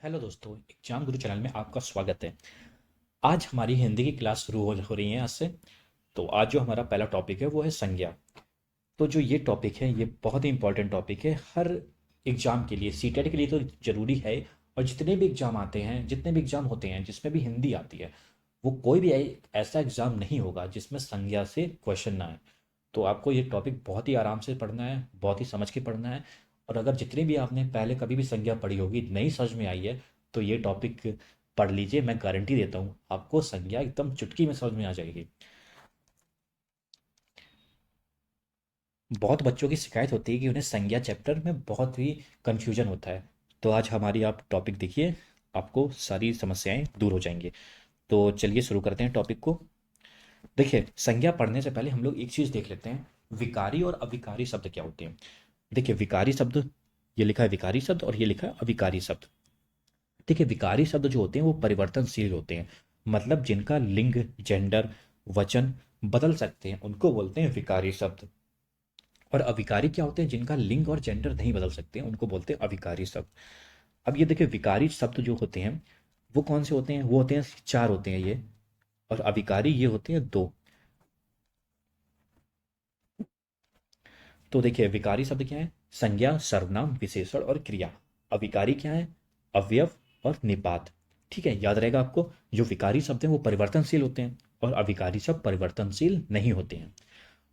Hello दोस्तों, exam गुरु channel में आपका स्वागत है। आज हमारी हिंदी की क्लास शुरू हो रही है आज से। तो आज जो हमारा पहला टॉपिक है वो है संज्ञा। तो जो ये टॉपिक है ये बहुत ही इंपॉर्टेंट टॉपिक है हर एग्जाम के लिए, सीटेट के लिए तो ज़रूरी है। और जितने भी एग्जाम आते हैं, जितने भी एग्जाम होते हैं जिसमें भी हिंदी आती है, वो कोई भी ऐसा एग्जाम नहीं होगा जिसमें संज्ञा से क्वेश्चन ना आए। तो आपको ये टॉपिक बहुत ही आराम से पढ़ना है, बहुत ही समझ के पढ़ना है। और अगर जितनी भी आपने पहले कभी भी संज्ञा पढ़ी होगी नहीं समझ में आई है, तो ये टॉपिक पढ़ लीजिए। मैं गारंटी देता हूँ आपको संज्ञा एकदम चुटकी में समझ में आ जाएगी। बहुत बच्चों की शिकायत होती है कि उन्हें संज्ञा चैप्टर में बहुत ही कन्फ्यूजन होता है। तो आज हमारी आप टॉपिक देखिए, आपको सारी समस्याएं दूर हो जाएंगी। तो चलिए शुरू करते हैं टॉपिक को। देखिए, संज्ञा पढ़ने से पहले हम लोग एक चीज़ देख लेते हैं, विकारी और अविकारी शब्द क्या होते हैं। देखिए, विकारी शब्द, ये लिखा है विकारी शब्द और ये लिखा है अविकारी शब्द। देखिए, विकारी शब्द जो होते हैं वो परिवर्तनशील होते हैं, मतलब जिनका लिंग, जेंडर, वचन बदल सकते हैं उनको बोलते हैं विकारी शब्द। और अविकारी क्या होते हैं, जिनका लिंग और जेंडर नहीं बदल सकते हैं उनको बोलते हैं अविकारी शब्द। अब ये देखिए, विकारी शब्द जो होते हैं वो कौन से होते हैं, वो होते हैं चार होते हैं ये। और अविकारी ये होते हैं दो। तो देखिए, विकारी शब्द क्या है, संज्ञा, सर्वनाम, विशेषण और क्रिया। अविकारी क्या है, अवयव और निपात। ठीक है, याद रहेगा आपको। जो विकारी शब्द हैं वो परिवर्तनशील होते हैं और अविकारी शब्द परिवर्तनशील नहीं होते हैं।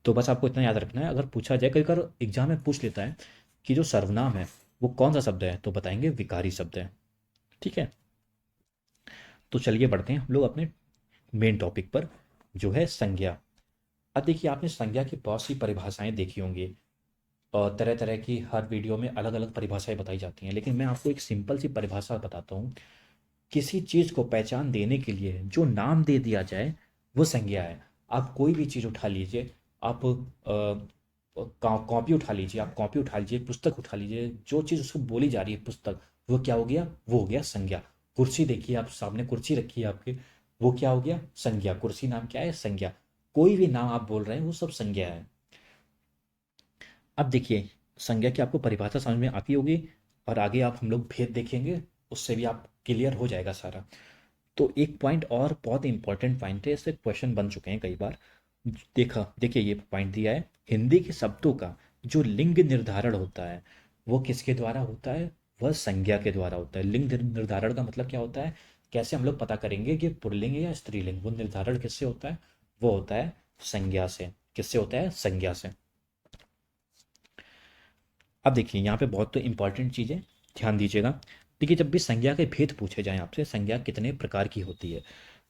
तो बस आपको इतना याद रखना है। अगर पूछा जाए, कई बार एग्जाम में पूछ लेता है कि जो सर्वनाम है वो कौन सा शब्द है, तो बताएंगे विकारी शब्द है। ठीक है, तो चलिए बढ़ते हैं हम लोग अपने मेन टॉपिक पर, जो है संज्ञा। अब देखिए, आपने संज्ञा की बहुत सी परिभाषाएं देखी होंगी और तरह तरह की हर वीडियो में अलग अलग परिभाषाएं बताई जाती हैं, लेकिन मैं आपको एक सिंपल सी परिभाषा बताता हूँ। किसी चीज़ को पहचान देने के लिए जो नाम दे दिया जाए वो संज्ञा है। आप कोई भी चीज़ उठा लीजिए, आप कॉपी उठा लीजिए, आप कॉपी उठा लीजिए, पुस्तक उठा लीजिए, जो चीज़ उसको बोली जा रही है पुस्तक, वो क्या हो गया, वो हो गया संज्ञा। कुर्सी देखिए, आप सामने कुर्सी रखी है आपके, वो क्या हो गया, संज्ञा। कुर्सी नाम क्या है, संज्ञा। कोई भी नाम आप बोल रहे हैं वो सब संज्ञा है। अब देखिए, संज्ञा की आपको परिभाषा समझ में आती होगी और आगे आप हम लोग भेद देखेंगे, उससे भी आप क्लियर हो जाएगा सारा। तो एक पॉइंट और बहुत इंपॉर्टेंट पॉइंट है, इससे क्वेश्चन बन चुके हैं कई बार। देखा, देखिए ये पॉइंट दिया है, हिंदी के शब्दों का जो लिंग निर्धारण होता है वो किसके द्वारा होता है, वह संज्ञा के द्वारा होता है। लिंग निर्धारण का मतलब क्या होता है, कैसे हम लोग पता करेंगे कि पुल्लिंग है या स्त्रीलिंग, वो निर्धारण किससे होता है, वो होता है संज्ञा से। किससे होता है, संज्ञा से। अब देखिए, यहाँ पे बहुत तो इंपॉर्टेंट चीज़ें ध्यान दीजिएगा। देखिए, जब भी संज्ञा के भेद पूछे जाएं आपसे, संज्ञा कितने प्रकार की होती है,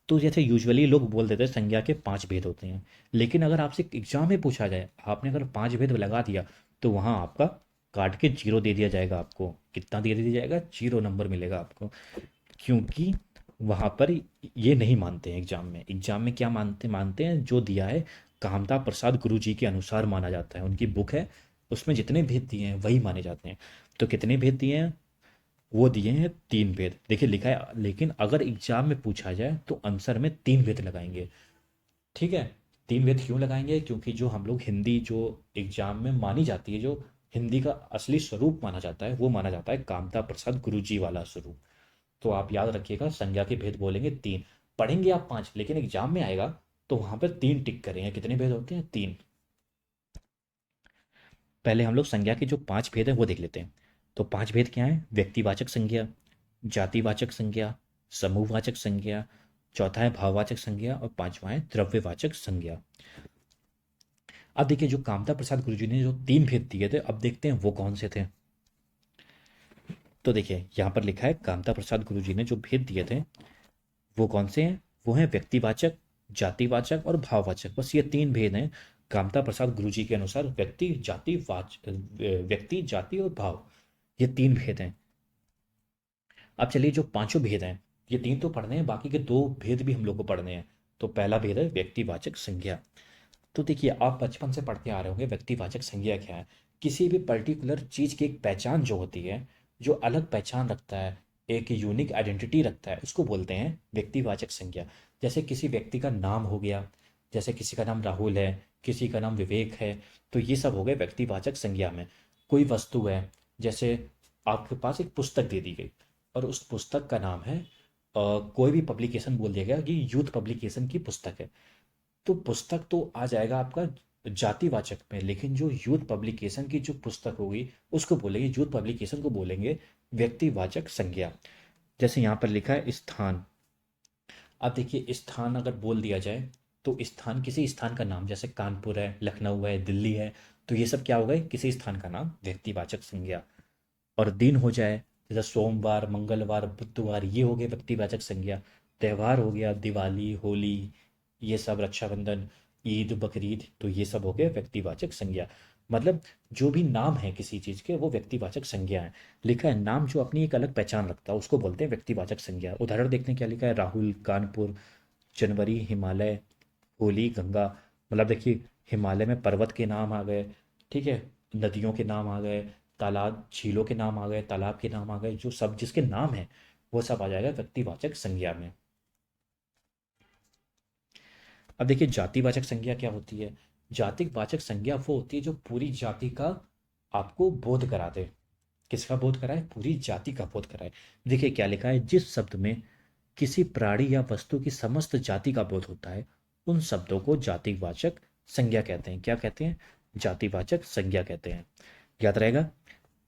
तो जैसे यूजुअली लोग बोल देते हैं संज्ञा के 5 भेद होते हैं। लेकिन अगर आपसे एग्जाम में पूछा जाए, आपने अगर 5 भेद लगा दिया, तो वहाँ आपका काट के जीरो दे दिया जाएगा। आपको कितना दे दिया जाएगा, 0 नंबर मिलेगा आपको। क्योंकि वहाँ पर ये नहीं मानते हैं एग्जाम में। एग्जाम में क्या मानते मानते हैं, जो दिया है कामता प्रसाद गुरु जी के अनुसार माना जाता है। उनकी बुक है, उसमें जितने भेद दिए हैं वही माने जाते हैं। तो कितने भेद दिए हैं, वो दिए हैं 3 भेद। देखिए लिखा है, लेकिन अगर एग्जाम में पूछा जाए तो आंसर में 3 भेद लगाएंगे। ठीक है, 3 भेद क्यों लगाएंगे, क्योंकि जो हम लोग हिंदी जो एग्जाम में मानी जाती है, जो हिंदी का असली स्वरूप माना जाता है, वो माना जाता है कामता प्रसाद गुरु जी वाला स्वरूप। तो आप याद रखिएगा, संज्ञा के भेद बोलेंगे 3। पढ़ेंगे आप 5, लेकिन एग्जाम में आएगा तो वहां पर 3 टिक करेंगे। कितने भेद होते हैं, 3। पहले हम लोग संज्ञा के जो 5 भेद हैं वो देख लेते हैं। तो 5 भेद क्या है, व्यक्तिवाचक संज्ञा, जातिवाचक संज्ञा, समूहवाचक संज्ञा, चौथा है भाववाचक संज्ञा और पांचवा है द्रव्यवाचक संज्ञा। अब देखिए, जो कामता प्रसाद गुरु जी ने जो 3 भेद दिए थे, अब देखते हैं वो कौन से थे। तो देखिए, यहाँ पर लिखा है कामता प्रसाद गुरु जी ने जो भेद दिए थे वो कौन से हैं, वो हैं व्यक्तिवाचक, जातिवाचक और भाववाचक। बस ये 3 भेद हैं कामता प्रसाद गुरु जी के अनुसार। व्यक्ति, जाति और भाव, ये 3 भेद हैं। अब चलिए, जो पांचों भेद हैं, ये 3 तो पढ़ने हैं, बाकी के 2 भेद भी हम लोग को पढ़ने हैं। तो पहला भेद है व्यक्तिवाचक संज्ञा। तो देखिए, आप बचपन से पढ़ते आ रहे होंगे व्यक्तिवाचक संज्ञा क्या है। किसी भी पर्टिकुलर चीज़ की एक पहचान जो होती है, जो अलग पहचान रखता है, एक यूनिक आइडेंटिटी रखता है, उसको बोलते हैं व्यक्तिवाचक संज्ञा। जैसे किसी व्यक्ति का नाम हो गया, जैसे किसी का नाम राहुल है, किसी का नाम विवेक है, तो ये सब हो गए व्यक्तिवाचक संज्ञा में। कोई वस्तु है, जैसे आपके पास एक पुस्तक दे दी गई, और उस पुस्तक का नाम है कोई भी पब्लिकेशन बोल दिया गया कि यूथ पब्लिकेशन की पुस्तक है, तो पुस्तक तो आ जाएगा आपका जातिवाचक में, लेकिन जो यूथ पब्लिकेशन की जो पुस्तक होगी उसको बोलेंगे, यूथ पब्लिकेशन को बोलेंगे व्यक्तिवाचक संज्ञा। जैसे यहाँ पर लिखा है स्थान। अब देखिए स्थान अगर बोल दिया जाए तो स्थान किसी स्थान का नाम, जैसे कानपुर है, लखनऊ है, दिल्ली है, तो ये सब क्या हो गए, किसी स्थान का नाम, व्यक्तिवाचक संज्ञा। और दिन हो जाए, जैसे सोमवार, मंगलवार, बुधवार, ये हो गए व्यक्तिवाचक संज्ञा। त्योहार हो गया दिवाली, होली, ये सब, रक्षाबंधन, ईद, बकरीद, तो ये सब हो गए व्यक्तिवाचक संज्ञा। मतलब जो भी नाम है किसी चीज़ के वो व्यक्तिवाचक संज्ञा है। लिखा है नाम जो अपनी एक अलग पहचान रखता है उसको बोलते हैं व्यक्तिवाचक संज्ञा। उदाहरण देखने क्या लिखा है, राहुल, कानपुर, जनवरी, हिमालय, होली, गंगा। मतलब देखिए हिमालय में पर्वत के नाम आ गए, ठीक है, नदियों के नाम आ गए, तालाब झीलों के नाम आ गए, तालाब के नाम आ गए, जो सब जिसके नाम है वो सब आ जाएगा व्यक्तिवाचक संज्ञा में। अब देखिए जातिवाचक संज्ञा क्या होती है। जातिवाचक संज्ञा वो होती है जो पूरी जाति का आपको बोध करा दे। किसका बोध कराए, पूरी जाति का बोध कराए। देखिए क्या लिखा है, जिस शब्द में किसी प्राणी या वस्तु की समस्त जाति का बोध होता है उन शब्दों को जातिवाचक संज्ञा कहते हैं। क्या कहते हैं, जातिवाचक संज्ञा कहते हैं। याद रहेगा,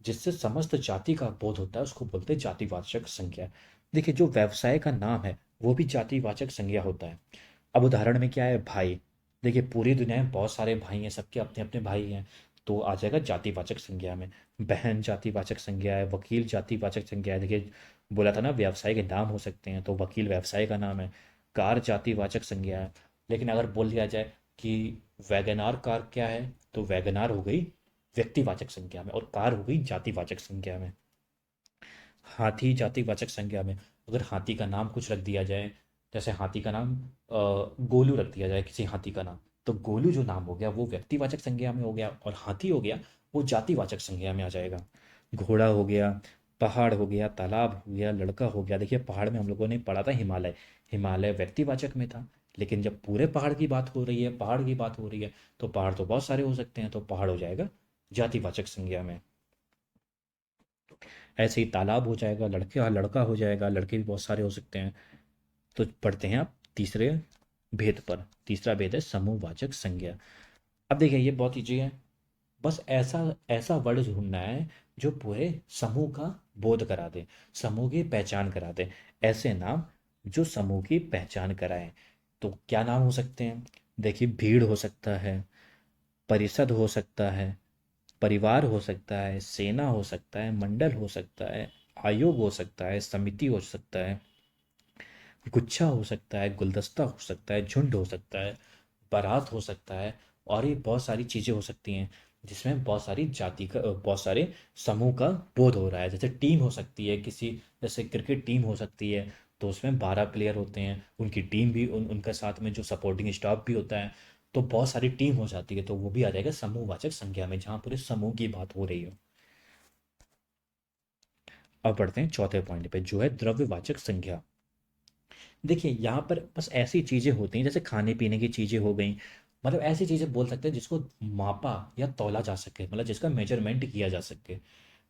जिससे समस्त जाति का बोध होता है उसको बोलते हैं जातिवाचक संज्ञा। देखिए जो व्यवसाय का नाम है वो भी जातिवाचक संज्ञा होता है। अब उदाहरण में क्या है, भाई। देखिए पूरी दुनिया में बहुत सारे भाई हैं, सबके अपने अपने भाई हैं, तो आ जाएगा जातिवाचक संज्ञा में। बहन जातिवाचक संज्ञा है, वकील जातिवाचक संज्ञा है। देखिए बोला था ना व्यवसाय के नाम हो सकते हैं, तो वकील व्यवसाय का नाम है। कार जातिवाचक संज्ञा है। लेकिन अगर बोल दिया जाए कि वैगनार कार क्या है, तो वैगनार हो गई व्यक्तिवाचक संज्ञा में और कार हो गई जातिवाचक संज्ञा में। हाथी जातिवाचक संज्ञा में। अगर हाथी का नाम कुछ रख दिया जाए, जैसे हाथी का नाम गोलू रख दिया जाए, किसी हाथी का नाम, तो गोलू जो नाम हो गया वो व्यक्तिवाचक संज्ञा में हो गया, और हाथी हो गया वो जातिवाचक संज्ञा में आ जाएगा। घोड़ा हो गया, पहाड़ हो गया, तालाब हो गया, लड़का हो गया। देखिए पहाड़ में हम लोगों ने पढ़ा था हिमालय, हिमालय व्यक्तिवाचक में था। लेकिन जब पूरे पहाड़ की बात हो रही है, पहाड़ की बात हो रही है, तो पहाड़ तो बहुत सारे हो सकते हैं, तो पहाड़ हो जाएगा जातिवाचक संज्ञा में। ऐसे ही तालाब हो जाएगा, लड़के लड़का हो जाएगा, लड़के भी बहुत सारे हो सकते हैं। तो पढ़ते हैं आप तीसरे भेद पर। तीसरा भेद है समूहवाचक संज्ञा। अब देखिए ये बहुत ईजी है, बस ऐसा ऐसा वर्ड ढूंढना है जो पूरे समूह का बोध करा दे, समूह की पहचान करा दे। ऐसे नाम जो समूह की पहचान कराएं। तो क्या नाम हो सकते हैं, देखिए भीड़ हो सकता है, परिषद हो सकता है, परिवार हो सकता है, सेना हो सकता है, मंडल हो सकता है, आयोग हो सकता है, समिति हो सकता है, गुच्छा हो सकता है, गुलदस्ता हो सकता है, झुंड हो सकता है, बारात हो सकता है, और ये बहुत सारी चीज़ें हो सकती हैं जिसमें बहुत सारी जाति का बहुत सारे समूह का बोध हो रहा है। जैसे टीम हो सकती है किसी, जैसे क्रिकेट टीम हो सकती है, तो उसमें 12 प्लेयर होते हैं, उनकी टीम भी, उनके साथ में जो सपोर्टिंग स्टाफ भी होता है, तो बहुत सारी टीम हो जाती है, तो वो भी आ जाएगा समूहवाचक संज्ञा में जहाँ पूरे समूह की बात हो रही हो। अब बढ़ते हैं चौथे पॉइंट पे जो है द्रव्यवाचक संज्ञा। देखिए यहाँ पर बस ऐसी चीज़ें होती हैं जैसे खाने पीने की चीज़ें हो गई, मतलब ऐसी चीज़ें बोल सकते हैं जिसको मापा या तौला जा सके, मतलब जिसका मेजरमेंट किया जा सके।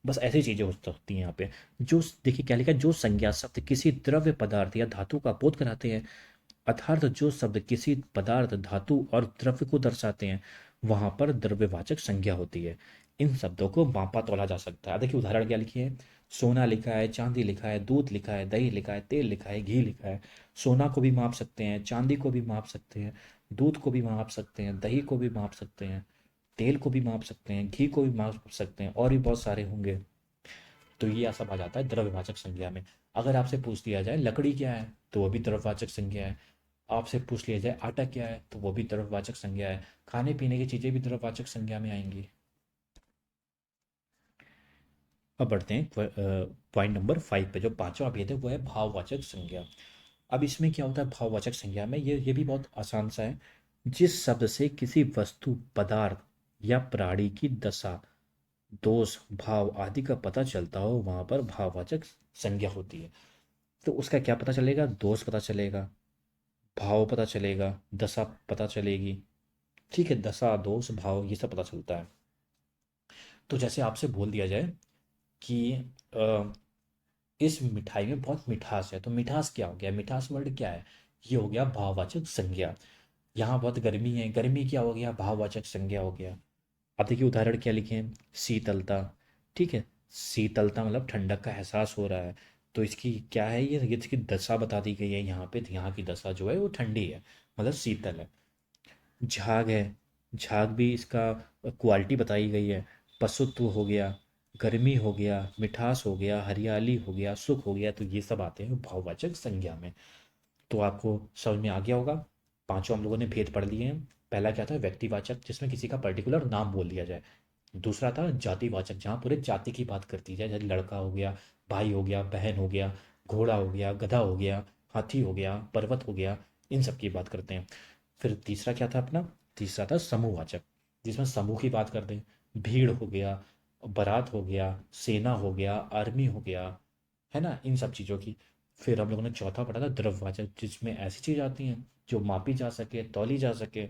बस ऐसी चीज़ें हो सकती हैं यहाँ पे। जो देखिए क्या लिखा है, जो संज्ञा शब्द किसी द्रव्य पदार्थ या धातु का बोध कराते हैं, अर्थात जो शब्द किसी पदार्थ, धातु और द्रव्य को दर्शाते हैं, वहां पर द्रव्यवाचक संज्ञा होती है। इन शब्दों को मापा तौला जा सकता है। देखिए उदाहरण क्या लिखिए, सोना लिखा है, चांदी लिखा है, दूध लिखा है, दही लिखा है, तेल लिखा है, घी लिखा है। सोना को भी माप सकते हैं, चांदी को भी माप सकते हैं, दूध को भी माप सकते हैं, दही को भी माप सकते हैं, तेल को भी माप सकते हैं, घी को भी माप सकते हैं, और भी बहुत सारे होंगे। तो ये सब आ जाता है द्रव्यवाचक संज्ञा में। अगर आपसे पूछ लिया जाए लकड़ी क्या है, तो वो भी द्रव्यवाचक संज्ञा है। आपसे पूछ लिया जाए आटा क्या है, तो वो भी द्रव्यवाचक संज्ञा है। खाने पीने की चीज़ें भी द्रव्यवाचक संज्ञा में आएंगी। अब बढ़ते हैं पॉइंट नंबर 5 पे, जो पांचवा भेद है वो है भाववाचक संज्ञा। अब इसमें क्या होता है भाववाचक संज्ञा में, ये भी बहुत आसान सा है। जिस शब्द से किसी वस्तु, पदार्थ या प्राणी की दशा, दोष, भाव आदि का पता चलता हो वहां पर भाववाचक संज्ञा होती है। तो उसका क्या पता चलेगा, दोष पता चलेगा, भाव पता चलेगा, दशा पता चलेगी। ठीक है, दशा, दोष, भाव, ये सब पता चलता है। तो जैसे आपसे बोल दिया जाए कि इस मिठाई में बहुत मिठास है। तो मिठास क्या हो गया, मिठास वर्ड क्या है, ये हो गया भाववाचक संज्ञा। यहाँ बहुत गर्मी है, गर्मी क्या हो गया, भाववाचक संज्ञा हो गया। अब देखिए उदाहरण क्या लिखे हैं, शीतलता। ठीक है, शीतलता मतलब ठंडक का एहसास हो रहा है। तो इसकी क्या है, ये इसकी दशा बता दी गई है यहाँ पे। तो यहाँ की दशा जो है वो ठंडी है, मतलब शीतल है। झाग है, झाग भी इसका क्वालिटी बताई गई है। पशुत्व हो गया, गर्मी हो गया, मिठास हो गया, हरियाली हो गया, सुख हो गया। तो ये सब आते हैं भाववाचक संज्ञा में। तो आपको समझ में आ गया होगा। पांचों हम लोगों ने भेद पढ़ लिए हैं। पहला क्या था, व्यक्तिवाचक, जिसमें किसी का पर्टिकुलर नाम बोल दिया जाए। दूसरा था जातिवाचक, जहाँ पूरे जाति की बात करती जाए, जैसे लड़का हो गया, भाई हो गया, बहन हो गया, घोड़ा हो गया, गधा हो गया, हाथी हो गया, पर्वत हो गया, इन सब की बात करते हैं। फिर तीसरा क्या था अपना, तीसरा था समूहवाचक, जिसमें समूह की बात करते हैं। भीड़ हो गया, बारात हो गया, सेना हो गया, आर्मी हो गया, है ना, इन सब चीज़ों की। फिर हम लोगों ने चौथा पढ़ा था द्रव्यवाचक, जिसमें ऐसी चीज़ आती हैं जो मापी जा सके, तौली जा सके।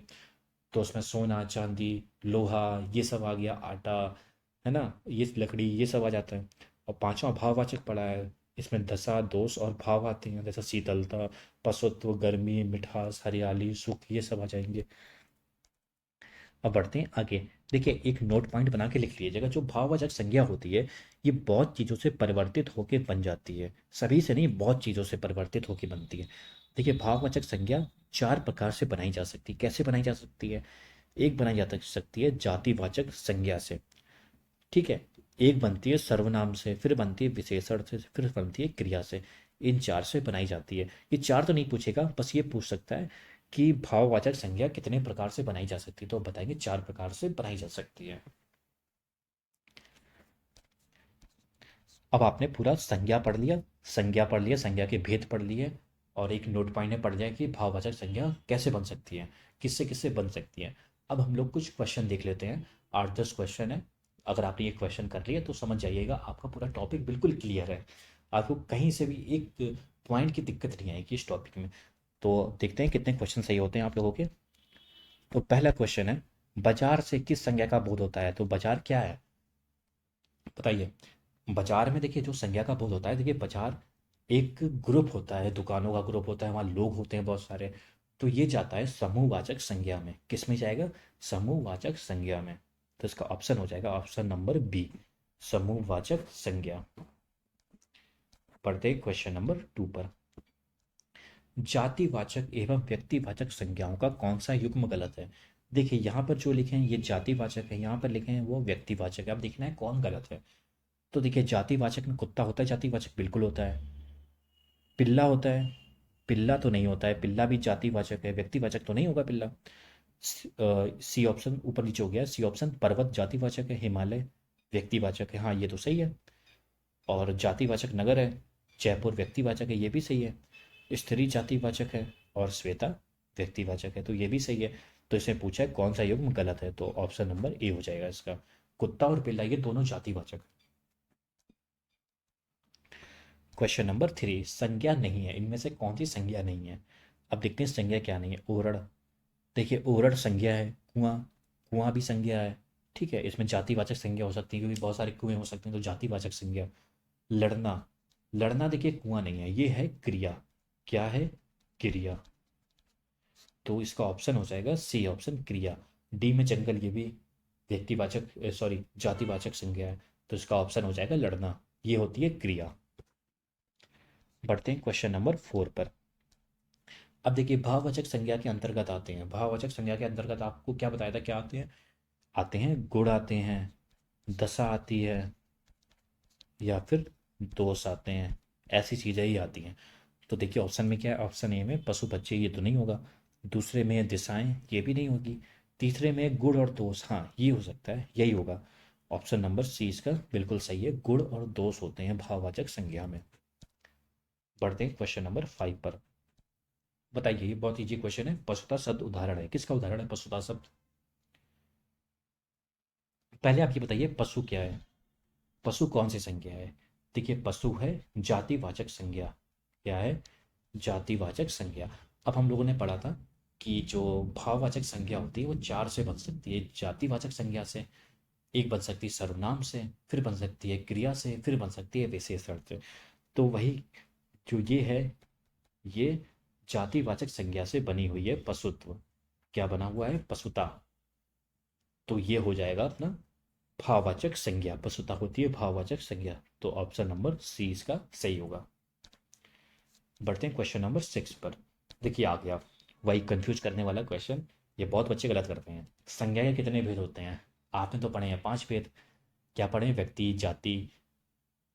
तो उसमें सोना, चांदी, लोहा, ये सब आ गया, आटा, है ना, ये लकड़ी, ये सब आ जाता है। और पांचवा भाववाचक पड़ा है, इसमें दशा, दोष और भाव आते हैं, जैसे शीतलता, पशुत्व, गर्मी, मिठास, हरियाली, सुख, ये सब आ जाएंगे। अब बढ़ते हैं आगे। देखिए एक नोट पॉइंट बना के लिख लीजिएगा, जो भाववाचक संज्ञा होती है ये बहुत चीज़ों से परिवर्तित होकर बन जाती है। सभी से नहीं, बहुत चीज़ों से परिवर्तित होकर बनती है। देखिए भाववाचक संज्ञा चार प्रकार से बनाई जा सकती है। कैसे बनाई जा सकती है, एक बनाई जा सकती है जातिवाचक संज्ञा से। ठीक है, एक बनती है सर्वनाम से, फिर बनती है विशेषण से, फिर बनती है क्रिया से। इन चार से बनाई जाती है। ये चार तो नहीं पूछेगा, बस ये पूछ सकता है कि भाववाचक संज्ञा कितने प्रकार से बनाई जा सकती है, तो बताएंगे चार प्रकार से बनाई जा सकती है। अब आपने पूरा संज्ञा पढ़ लिया, संज्ञा पढ़ लिया, संज्ञा के भेद पढ़ लिए, और एक नोट पॉइंट में पढ़ लिया कि भाववाचक संज्ञा कैसे बन सकती है, किससे किससे बन सकती है। अब हम लोग कुछ क्वेश्चन देख लेते हैं। 8-10 क्वेश्चन है। अगर आपने ये क्वेश्चन कर लिया तो समझ जाइएगा, आपका पूरा टॉपिक बिल्कुल क्लियर है। आपको कहीं से भी एक पॉइंट की दिक्कत नहीं आएगी इस टॉपिक में। तो देखते हैं कितने क्वेश्चन सही होते हैं आप लोगों के। तो पहला क्वेश्चन है, बाजार से किस संज्ञा का बोध होता है। तो बाजार क्या है, बताइए। बाजार में देखिए जो संज्ञा का बोध होता है, देखिए बाजार एक ग्रुप होता है, दुकानों का ग्रुप होता है, वहाँ लोग होते हैं बहुत सारे। तो ये जाता है समूहवाचक संज्ञा में। किस में जाएगा, समूहवाचक संज्ञा में। तो इसका ऑप्शन हो जाएगा ऑप्शन नंबर बी, समूहवाचक संज्ञा। पढ़ते क्वेश्चन नंबर 2 पर। जातिवाचक एवं व्यक्तिवाचक संज्ञाओं का कौन सा युग्म गलत है। देखिए यहाँ पर जो लिखे हैं ये जातिवाचक है, यहाँ पर लिखे हैं वो व्यक्तिवाचक है। अब देखना है कौन गलत है। तो देखिए जातिवाचक में कुत्ता होता है, जातिवाचक बिल्कुल होता है। पिल्ला होता है, पिल्ला तो नहीं होता है, पिल्ला भी जातिवाचक है, व्यक्तिवाचक तो नहीं होगा पिल्ला। सी ऑप्शन ऊपर नीचे हो गया, सी ऑप्शन। पर्वत जातिवाचक है, हिमालय व्यक्तिवाचक है, हाँ ये तो सही है। और जातिवाचक नगर है, जयपुर व्यक्तिवाचक है, ये भी सही है। स्त्री जातिवाचक है और श्वेता व्यक्तिवाचक है, तो ये भी सही है। तो इसमें पूछा है कौन सा युग्म गलत है, तो ऑप्शन नंबर ए हो जाएगा इसका। कुत्ता और पिल्ला ये दोनों जातिवाचक। क्वेश्चन नंबर 3, संज्ञा नहीं है, इनमें से कौन सी संज्ञा नहीं है। अब देखते हैं संज्ञा क्या नहीं है। ओरड़, देखिए ओरड़ संज्ञा है। कुआं, कुआं भी संज्ञा है। ठीक है, इसमें जातिवाचक संज्ञा हो सकती है क्योंकि बहुत सारे कुएं हो सकते हैं, तो जातिवाचक संज्ञा। लड़ना, लड़ना देखिए कुआं नहीं है, ये है क्रिया। क्या है, क्रिया। तो इसका ऑप्शन हो जाएगा सी ऑप्शन, क्रिया। डी में जंगल, ये भी व्यक्तिवाचक सॉरी जातिवाचक संज्ञा है, तो इसका ऑप्शन हो जाएगा लड़ना, ये होती है क्रिया। बढ़ते हैं क्वेश्चन नंबर 4 पर। अब देखिए भाववाचक संज्ञा के अंतर्गत आते हैं, भाववाचक संज्ञा के अंतर्गत आपको क्या बताया था, क्या आते हैं, आते हैं गुण आते हैं, दशा आती है, या फिर दोष आते हैं, ऐसी चीज़ें ही आती हैं। तो देखिए ऑप्शन में क्या है, ऑप्शन ए में पशु पक्षी, ये तो नहीं होगा। दूसरे में है दिशाएं, ये भी नहीं होगी। तीसरे में है गुण और दोष, हाँ ये हो सकता है, यही होगा। ऑप्शन नंबर सी इसका बिल्कुल सही है, गुण और दोष होते हैं भाववाचक संज्ञा में। बढ़ते हैं क्वेश्चन नंबर 5 पर। बताइए, ये बहुत इजी क्वेश्चन है। पशुता शब्द उदाहरण है, किसका उदाहरण है पशुता शब्द। पहले आप ये बताइए पशु क्या है, पशु कौन सी संज्ञा है। देखिए पशु है जातिवाचक संज्ञा। क्या है, जातिवाचक संज्ञा। अब हम लोगों ने पढ़ा था कि जो भाववाचक संज्ञा होती है वो चार से बन सकती है, जातिवाचक संज्ञा से, एक बन सकती है सर्वनाम से, फिर बन सकती है क्रिया से, फिर बन सकती है विशेषण से। तो वही जो ये है, ये जातिवाचक संज्ञा से बनी हुई है, पशुत्व। क्या बना हुआ है? पशुता। तो ये हो जाएगा अपना भाववाचक संज्ञा। पशुता होती है भाववाचक संज्ञा। तो ऑप्शन नंबर सी इसका सही होगा। बढ़ते हैं क्वेश्चन नंबर 6 पर। देखिए आ गया वही कंफ्यूज करने वाला क्वेश्चन। ये बहुत बच्चे गलत करते हैं। संज्ञा के कितने भेद होते हैं? आपने तो पढ़े हैं 5 भेद। क्या पढ़े हैं? व्यक्ति, जाति,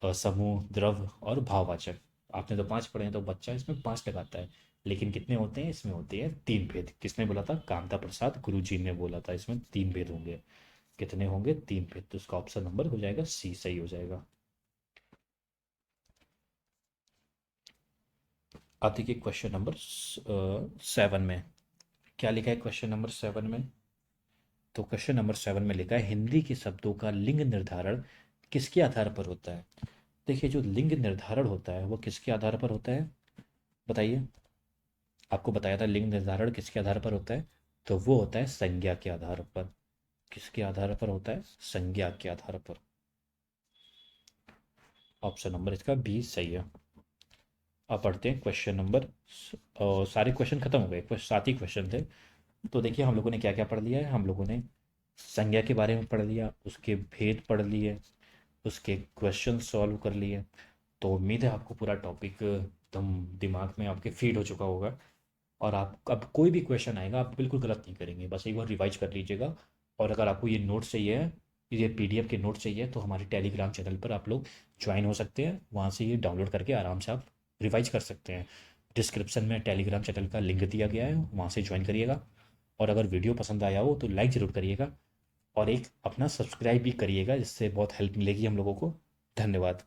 समूह, द्रव्य और भाववाचक। आपने तो 5 पढ़े हैं, तो बच्चा इसमें 5 लगाता है। लेकिन कितने होते हैं? इसमें होते हैं 3 भेद। किसने बोला था? कामता प्रसाद गुरुजी ने बोला था इसमें 3 भेद होंगे। कितने होंगे? 3 भेद। तो इसका ऑप्शन नंबर हो जाएगा सी, सही हो जाएगा। अब देखिए क्वेश्चन नंबर 7 में क्या लिखा है। क्वेश्चन नंबर 7 में, तो क्वेश्चन नंबर 7 में लिखा है हिंदी के शब्दों का लिंग निर्धारण किसके आधार पर होता है? देखिए जो लिंग निर्धारण होता है वो किसके आधार पर होता है? बताइए। आपको बताया था लिंग निर्धारण किसके आधार पर होता है। तो वो होता है संज्ञा के आधार पर। किसके आधार पर होता है? संज्ञा के आधार पर। ऑप्शन नंबर इसका बी सही है। अब पढ़ते हैं क्वेश्चन नंबर, सारे क्वेश्चन खत्म हो गए, 7 ही क्वेश्चन थे। तो देखिए हम लोगों ने क्या क्या पढ़ लिया है। हम लोगों ने संज्ञा के बारे में पढ़ लिया, उसके भेद पढ़ लिए, उसके क्वेश्चन सॉल्व कर लिए। तो उम्मीद है आपको पूरा टॉपिक एकदम दिमाग में आपके फीड हो चुका होगा। और आप अब कोई भी क्वेश्चन आएगा आप बिल्कुल गलत नहीं करेंगे, बस एक बार रिवाइज कर लीजिएगा। और अगर आपको ये नोट चाहिए है, ये पीडीएफ के नोट चाहिए, तो हमारे टेलीग्राम चैनल पर आप लोग ज्वाइन हो सकते हैं। वहाँ से ये डाउनलोड करके आराम से आप रिवाइज कर सकते हैं। डिस्क्रिप्शन में टेलीग्राम चैनल का लिंक दिया गया है, वहाँ से ज्वाइन करिएगा। और अगर वीडियो पसंद आया हो तो लाइक ज़रूर करिएगा, और एक अपना सब्सक्राइब भी करिएगा, जिससे बहुत हेल्प मिलेगी हम लोगों को। धन्यवाद।